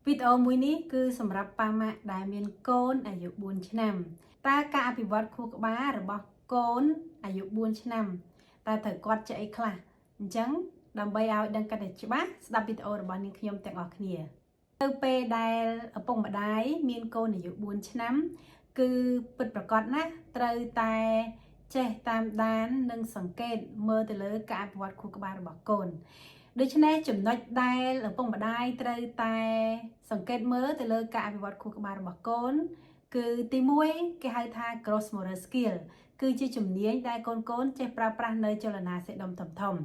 វីដេអូមួយនេះគឺសម្រាប់ប៉ាម៉ាក់ដែលមានកូនអាយុ4ឆ្នាំតើការអភិវឌ្ឍខួរក្បាលរបស់កូនអាយុ4ឆ្នាំតើត្រូវគាត់ចេះអីខ្លះអញ្ចឹងដើម្បីឲ្យដឹងកាន់តែច្បាស់ស្ដាប់វីដេអូរបស់នាងខ្ញុំទាំងអស់គ្នាទៅពេលដែលឪពុកម្ដាយមានកូនអាយុ4ឆ្នាំគឺពិតប្រាកដណាស់ត្រូវតែចេះតាមដាននិងសង្កេតមើលទៅលើការអភិវឌ្ឍខួរក្បាលរបស់កូនដូច្នេះចំណុចដែលឪពុកម្ដាយត្រូវតែសង្កេតមើលទៅលើការអភិវឌ្ឍខួរក្បាលរបស់កូនគឺទី1គេហៅថា gross motor skill គឺជាជំនាញដែលកូនចេះប្រើប្រាស់នៅចលនាសេះដុំធំ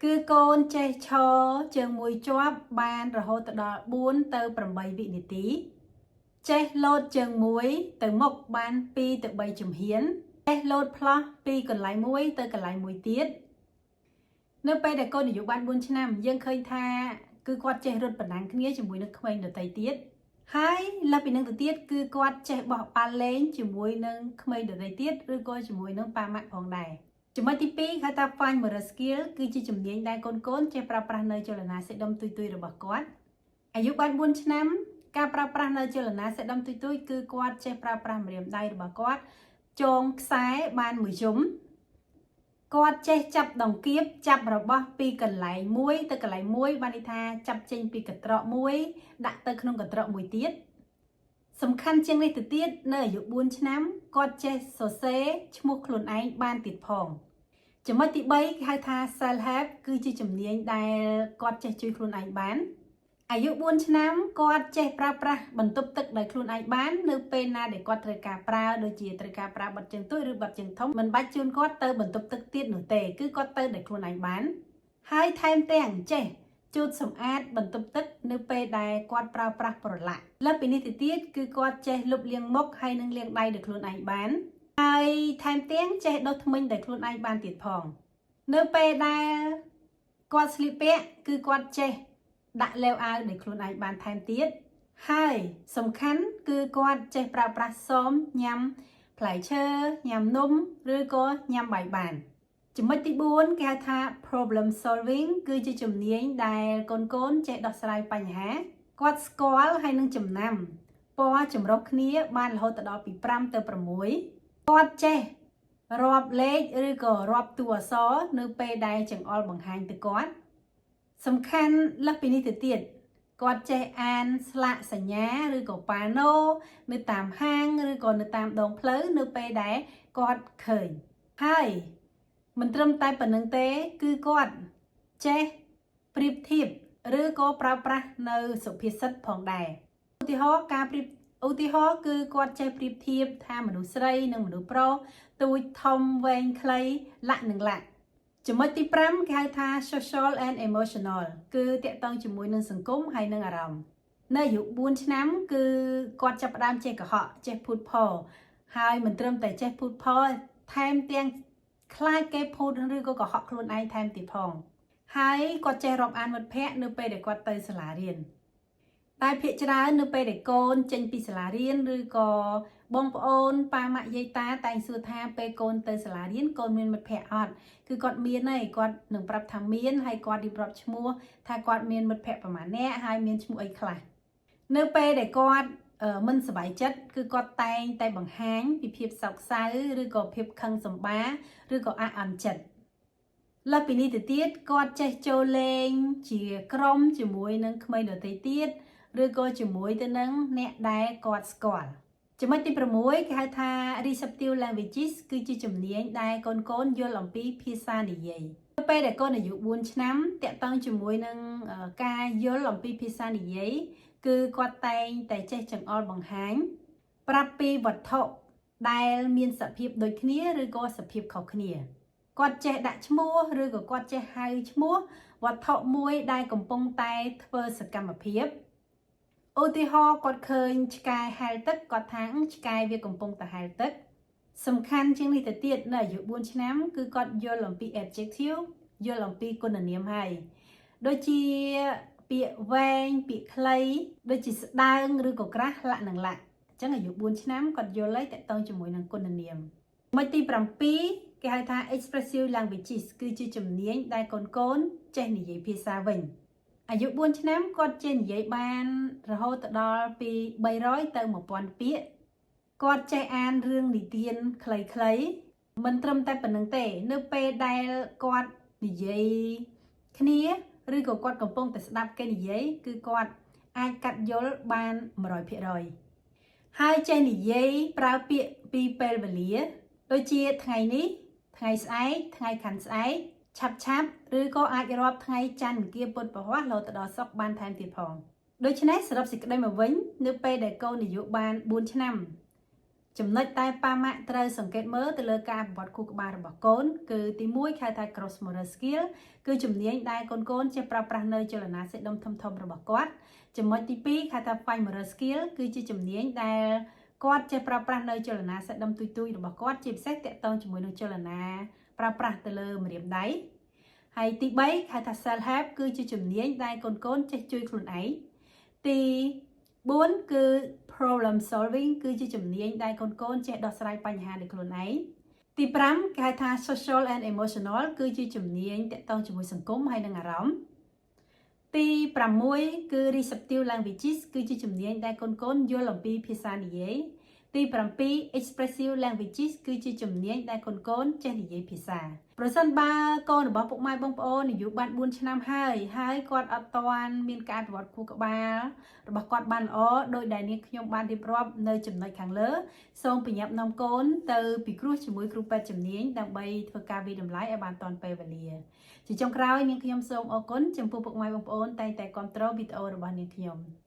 គឺកូនចេះឈរជើងមួយជាប់បានរហូតដល់4ទៅ8វិនាទីចេះលោតជើងមួយទៅមុខបាន2ទៅ3ជំហានចេះលោតផ្លោះពីកន្លែងមួយទៅកន្លែងមួយទៀតនៅពេលដែលកូនអាយុបាន4ឆ្នាំយើងឃើញថាគឺគាត់ចេះរត់ប្រណាំងគ្នាជាមួយនឹងក្មេងដទៃទៀតហើយលើសពីនឹងទៅទៀតគឺគាត់ចេះបោះបាល់លេងជាមួយនឹងក្មេងដទៃទៀតឬក៏ជាមួយនឹងប៉ាម៉ាក់ផងដែរចំណុចទី2ហៅថា fine motor skill គឺជាជំនាញដែលកូនចេះប្រើប្រាស់នៅចលនាសេះដុំទុយៗរបស់គាត់អាយុបាន4ឆ្នាំការប្រើប្រាស់នៅចលនាសេះដុំទុយៗគឺគាត់ចេះប្រើប្រាស់ម្រាមដៃរបស់គាត់ចងខ្សែបានមួយជុំគាត់ចេះចាប់ដង្កៀបចាប់របស់ពីកន្លែងមួយទៅកន្លែងមួយបានន័យថាចាប់ចេញពីកន្ត្រកមួយដាក់ទៅក្នុងកន្ត្រកមួយទៀតសំខាន់ជាងនេះទៅទៀតនៅអាយុ4ឆ្នាំគាត់ចេះសរសេរឈ្មោះខ្លួនឯងបានទៀតផងចំណុចទី3គេហៅថា self help គឺជាជំនាញដែលគាត់ចេះជួយខ្លួនឯងបានអាយុ4ឆ្នាំគាត់ចេះប្រើប្រាស់បន្ទប់ទឹកដោយខ្លួនឯងបាននៅពេលណាដែលគាត់ត្រូវការប្រើដូចជាត្រូវការប្រើប័ណ្ណជើងទូចឬប័ណ្ណជើងធំមិនបាច់ជូនគាត់ទៅបន្ទប់ទឹកទៀតនោះទេគឺគាត់ទៅដោយខ្លួនឯងបានហើយថែមទាំងចេះជូតសម្អាតបន្ទប់ទឹកនៅពេលដែលគាត់ប្រើប្រាស់ប្រឡាក់លើសពីនេះទៅទៀតគឺគាត់ចេះលុបលាងមុខហើយនិងលាងដៃដោយខ្លួនឯងបានហើយថែមទាំងចេះដុសធ្មេញដោយខ្លួនឯងបានទៀតផងនៅពេលដែលគាត់ស្លៀកពាក់គឺគាត់ចេះដាក់ឡេវអាវដោយខ្លួនឯងបានថែមទៀតហើយសំខាន់គឺគាត់ចេះប្រើប្រាស់សមញ៉ាំផ្លែឈើញ៉ាំនំឬក៏ញ៉ាំបាយបានចំណុចទី4គេហៅថា problem solving គឺជាជំនាញដែលកូនចេះដោះស្រាយបញ្ហាគាត់ស្គាល់ហើយនឹងចំណាំពណ៌ចម្រុះគ្នាបានរហូតដល់ពី5ទៅ6គាត់ចេះរាប់លេខឬក៏រាប់តួអក្សរនៅពេលដែលចង្អុលបង្ហាញទៅគាត់សំខាន់លើសពីនេះទៅទៀតគាត់ចេះអានស្លាកសញ្ញាឬក៏ប៉ាណូនៅតាមហាងឬក៏នៅតាមដងផ្លូវនៅពេលដែលគាត់ឃើញហើយមិនត្រឹមតែប៉ុណ្្នឹងទេគឺគាត់ចេះប្រៀបធៀបឬក៏ប្រើប្រាស់នៅសុភាសិតផងដែរឧទាហរណ៍គឺគាត់ចេះប្រៀបធៀបថាមនុស្សស្រីនិងមនុស្សប្រុសទូចធំវែងខ្លីលាក់និងលាក់ចំណុចទី5គេហៅថា social and emotional គឺតាក់ទងជាមួយនឹងសង្គមហើយនឹងអារម្មណ៍នៅអាយុ4ឆ្នាំគឺគាត់ចាប់ផ្ដើមចេះកុហកចេះភូតផលហើយមិនត្រឹមតែចេះភូតផលថែមទាំងខ្លាចគេភូតឬក៏កុហកខ្លួនឯងថែមទៀតផងហើយគាត់ចេះរាប់អានមិត្តភ័ក្តិនៅពេលដែលគាត់ទៅសាលារៀនតែភាគច្រើននៅពេលដែលកូនចេញពីសាលារៀនឬក៏បងប្អូនប៉ាម៉ាក់យាយតាតែងសួរថាពេលកូនទៅសាលារៀនកូនមានមិត្តភ័ក្តិអត់គឺគាត់មានហើយគាត់នឹងប្រាប់ថាមានហើយគាត់រៀបរាប់ឈ្មោះថាគាត់មានមិត្តភ័ក្តិប្រមាណអ្នកហើយមានឈ្មោះអីខ្លះនៅពេលដែលគាត់មិនសប្បាយចិត្តគឺគាត់តែងតែបង្ហាញពីភាពសោកសៅឬក៏ភាពខឹងសម្បារឬក៏អាក់អន់ចិត្តលើសពីនេះទៅទៀតគាត់ចេះចូលលេងជាក្រុមជាមួយនឹងក្មេងដទៃទៀតឬក៏ជាមួយទៅនឹងអ្នកដែលគាត់ស្គាល់ចំណុចទី6គេហៅថា receptive languages គឺជាជំនាញដែលកូនយល់អំពីភាសានិយាយនៅពេលដែលកូនអាយុ4ឆ្នាំតាក់ទងជាមួយនឹងការយល់អំពីភាសានិយាយគឺគាត់តែងតែចេះចង្អុលបង្ហាញប្រាប់ពីវត្ថុដែលមានសភាពដូចគ្នាឬក៏សភាពខុសគ្នាគាត់ចេះដាក់ឈ្មោះឬក៏គាត់ចេះហៅឈ្មោះវត្ថុមួយដែលកំពុងតែធ្វើសកម្មភាពឧទាហរណ៍គាត់ឃើញឆ្កែហែលទឹកគាត់ថាឆ្កែវាកំពុងតែហែលទឹកសំខាន់ជាងនេះទៅទៀតនៅអាយុ4ឆ្នាំគឺគាត់យល់អំពី adjective យល់អំពីគុណនាមហើយដូចជាពាក្យវែងពាក្យខ្លីដូចជាស្ដើងឬក៏ក្រាស់លាក់និងលាក់អញ្ចឹងអាយុ4ឆ្នាំគាត់យល់ហើយតាក់ទងជាមួយនឹងគុណនាមមួយទី7គេហៅថា expressive languages គឺជាជំនាញដែលកូនចេះនិយាយភាសាវិញ អាយុ4ឆ្នាំគាត់ចេះនិយាយបានរហូតដល់ពី300ទៅ1000ពាក្យគាត់ចេះអានរឿងនិទានខ្លីៗមិនត្រឹមតែប៉ុណ្្នឹងទេនៅពេលដែលគាត់និយាយគ្នាឬក៏គាត់កំពុងតែស្ដាប់គេនិយាយគឺគាត់អាចកាត់យល់បាន 100% ហើយចេះនិយាយប្រើពាក្យពីពេលវេលាដូចជាថ្ងៃនេះថ្ងៃស្អែកថ្ងៃខាន់ស្អែកឆាប់ឬក៏អាចរាប់ថ្ងៃច័ន្ទអង្គារពុធពហុរហូតដល់សុក្របានថែមទៀតផងដូច្នេះសរុបសេចក្តីមកវិញនៅពេលដែលកូនអាយុបាន4ឆ្នាំចំណុចតែប៉ាម៉ាក់ត្រូវសង្កេតមើលទៅលើការអភិវឌ្ឍខួរក្បាលរបស់កូនគឺទី1ហៅថា gross motor skill គឺជំនាញដែលកូនចេះប្រើប្រាស់នៅចលនាសាច់ដុំធំៗរបស់គាត់ចំណុចទី2ហៅថា fine motor skill គឺជាជំនាញដែលគាត់ចេះប្រើប្រាស់នៅចលនាសាច់ដុំទូចៗរបស់គាត់ជាពិសេសតាក់ទងជាមួយនឹងចលនាប្រើប្រាស់ទៅលើម្រាមដៃហើយទី3ហៅថា self help គឺជាជំនាញដែលកូនចេះជួយខ្លួនឯងទី4គឺ problem solving គឺជាជំនាញដែលកូនចេះដោះស្រាយបញ្ហាដោយខ្លួនឯងទី5គេហៅថា social and emotional គឺជាជំនាញតាក់ទងជាមួយសង្គមហើយនិងអារម្មណ៍ទី6គឺ receptive languages គឺជាជំនាញដែលកូនយល់អំពីភាសានិយាយទី7 expressive languages គឺជាជំនាញដែលកូនចេះនិយាយភាសាប្រសិនបើកូនរបស់ពុកម៉ែបងប្អូនអាយុបាន4ឆ្នាំហើយគាត់អត់ទាន់មានការអភិវឌ្ឍខួរក្បាលរបស់គាត់បានល្អដោយដែលនាងខ្ញុំបានរៀបរាប់នៅចំណុចខាងលើសូមបញ្ញាប់នាំកូនទៅពិគ្រោះជាមួយគ្រូពេទ្យជំនាញដើម្បីធ្វើការវិតម្លៃឲ្យបានទាន់ពេលវេលាជាចុងក្រោយនាងខ្ញុំសូមអរគុណចំពោះពុកម៉ែបងប្អូនតែងតែគាំទ្រវីដេអូរបស់នាងខ្ញុំ